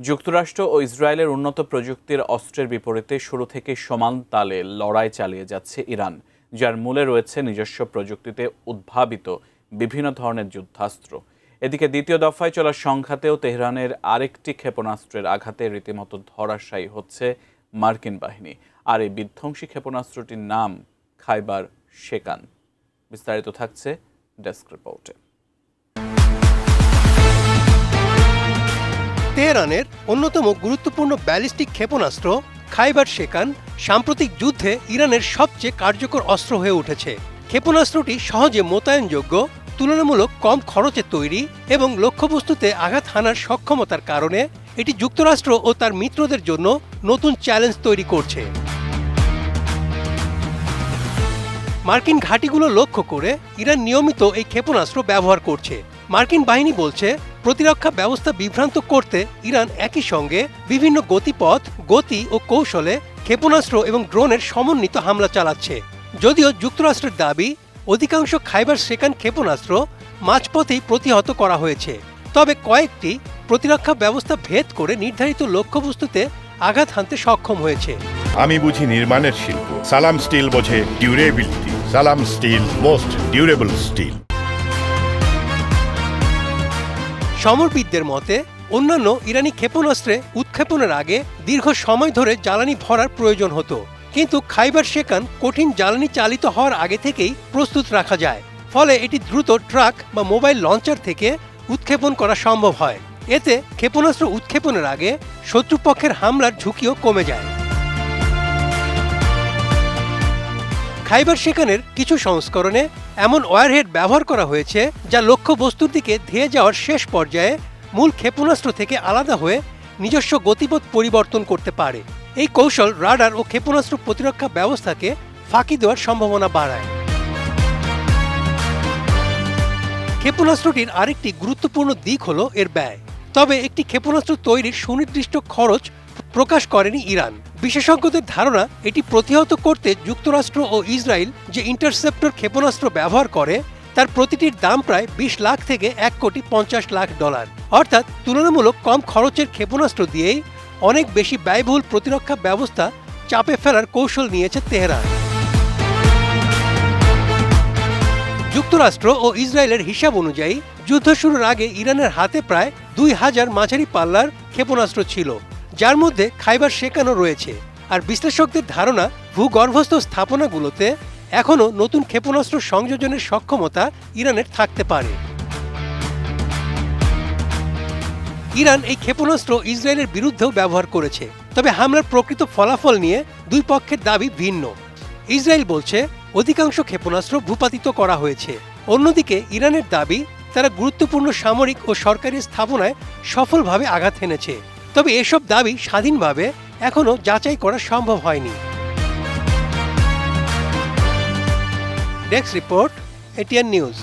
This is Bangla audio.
যুক্তরাষ্ট্র ও ইসরায়েলের উন্নত প্রযুক্তির অস্ত্রের বিপরীতে শুরু থেকে সমান তালে লড়াই চালিয়ে যাচ্ছে ইরান, যার মূলে রয়েছে নিজস্ব প্রযুক্তিতে উদ্ভাবিত বিভিন্ন ধরনের যুদ্ধাস্ত্র। এদিকে দ্বিতীয় দফায় চলা সংঘাতেও তেহরানের আরেকটি ক্ষেপণাস্ত্রের আঘাতে রীতিমতো ধরাশায়ী হচ্ছে মার্কিন বাহিনী। আর এই বিধ্বংসী ক্ষেপণাস্ত্রটির নাম খাইবার শেকান। বিস্তারিত থাকছে ডেস্ক রিপোর্টে। তেহরানের অন্যতম গুরুত্বপূর্ণ ব্যালিস্টিক ক্ষেপণাস্ত্র খাইবার শেকান সাম্প্রতিক যুদ্ধে ইরানের সবচেয়ে কার্যকর অস্ত্র হয়ে উঠেছে। ক্ষেপণাস্ত্রটি সহজে মোতায়েনযোগ্য, তুলনামূলক কম খরচে তৈরি এবং লক্ষ্যবস্তুতে আঘাত হানার সক্ষমতার কারণে এটি যুক্তরাষ্ট্র ও তার মিত্রদের জন্য নতুন চ্যালেঞ্জ তৈরি করছে। মার্কিন ঘাঁটিগুলো লক্ষ্য করে ইরান নিয়মিত এই ক্ষেপণাস্ত্র ব্যবহার করছে। মার্কিন বাহিনী বলছে, প্রতিরক্ষা ব্যবস্থা বিভ্রান্ত করতে ইরান একই সঙ্গে বিভিন্ন গতিপথ, গতি ও কৌশলে ক্ষেপণাস্ত্র এবং ড্রোনের সমন্বিত হামলা চালাচ্ছে। যদিও যুক্তরাষ্ট্রের দাবি, অধিকাংশ খাইবার শেকান ক্ষেপণাস্ত্র মাঝপথেই প্রতিহত করা হয়েছে, তবে কয়েকটি প্রতিরক্ষা ব্যবস্থা ভেদ করে নির্ধারিত লক্ষ্যবস্তুতে আঘাত হানতে সক্ষম হয়েছে। আমি বুঝি নির্মাণের শিল্প, সালাম স্টিল বোঝে ডিউরেবিলিটি। সালাম স্টিল, মোস্ট ডিউরেবল স্টিল। সমরবিদদের মতে, অন্যান্য ইরানি ক্ষেপণাস্ত্রে উৎক্ষেপণের আগে দীর্ঘ সময় ধরে জ্বালানি ভরার প্রয়োজন হতো, কিন্তু খাইবার শেকান কঠিন জ্বালানি চালিত হওয়ার আগে থেকেই প্রস্তুত রাখা যায়। ফলে এটি দ্রুত ট্রাক বা মোবাইল লঞ্চার থেকে উৎক্ষেপণ করা সম্ভব হয়। এতে ক্ষেপণাস্ত্র উৎক্ষেপণের আগে শত্রুপক্ষের হামলার ঝুঁকিও কমে যায়। খাইবার শেকানের কিছু সংস্করণে এমন ওয়্যারহেড ব্যবহার করা হয়েছে যা লক্ষ্যবস্তুর দিকে ধেয়ে যাওয়ার শেষ পর্যায়ে মূল ক্ষেপণাস্ত্র থেকে আলাদা হয়ে নিজস্ব গতিপথ পরিবর্তন করতে পারে। এই কৌশল রাডার ও ক্ষেপণাস্ত্র প্রতিরক্ষা ব্যবস্থাকে ফাঁকি দেওয়ার সম্ভাবনা বাড়ায়। ক্ষেপণাস্ত্রটির আরেকটি গুরুত্বপূর্ণ দিক হল এর ব্যয়। তবে একটি ক্ষেপণাস্ত্র তৈরির সুনির্দিষ্ট খরচ প্রকাশ করেনি ইরান। বিশেষজ্ঞদের ধারণা, এটি প্রতিহত করতে যুক্তরাষ্ট্র ও ইসরায়েল যে ইন্টারসেপ্টর ক্ষেপণাস্ত্র ব্যবহার করে তার প্রতিটির দাম প্রায় 20 লাখ থেকে $1,50,00,000। অর্থাৎ তুলনামূলক কম খরচের ক্ষেপণাস্ত্র দিয়েই অনেক বেশি ব্যয়বহুল প্রতিরক্ষা ব্যবস্থা চাপে ফেলার কৌশল নিয়েছে তেহরান। যুক্তরাষ্ট্র ও ইসরায়েলের হিসাব অনুযায়ী যুদ্ধ শুরুর আগে ইরানের হাতে প্রায় 2000 মাঝারি পাল্লার ক্ষেপণাস্ত্র ছিল, যার মধ্যে খাইবার শেকানও রয়েছে। আর বিশ্লেষকদের ধারণা, ভূগর্ভস্থ স্থাপনাগুলোতে এখনও নতুন ক্ষেপণাস্ত্র সংযোজনের সক্ষমতা ইরানের থাকতে পারে। ইরান এই ক্ষেপণাস্ত্র ইসরায়েলের বিরুদ্ধেও ব্যবহার করেছে, তবে হামলার প্রকৃত ফলাফল নিয়ে দুই পক্ষের দাবি ভিন্ন। ইসরায়েল বলছে, অধিকাংশ ক্ষেপণাস্ত্র ভূপাতিত করা হয়েছে। অন্যদিকে ইরানের দাবি, তারা গুরুত্বপূর্ণ সামরিক ও সরকারি স্থাপনায় সফলভাবে আঘাত হেনেছে। তবে এসব দাবি স্বাধীনভাবে এখনও যাচাই করা সম্ভব হয়নি। Desk report, ATN news.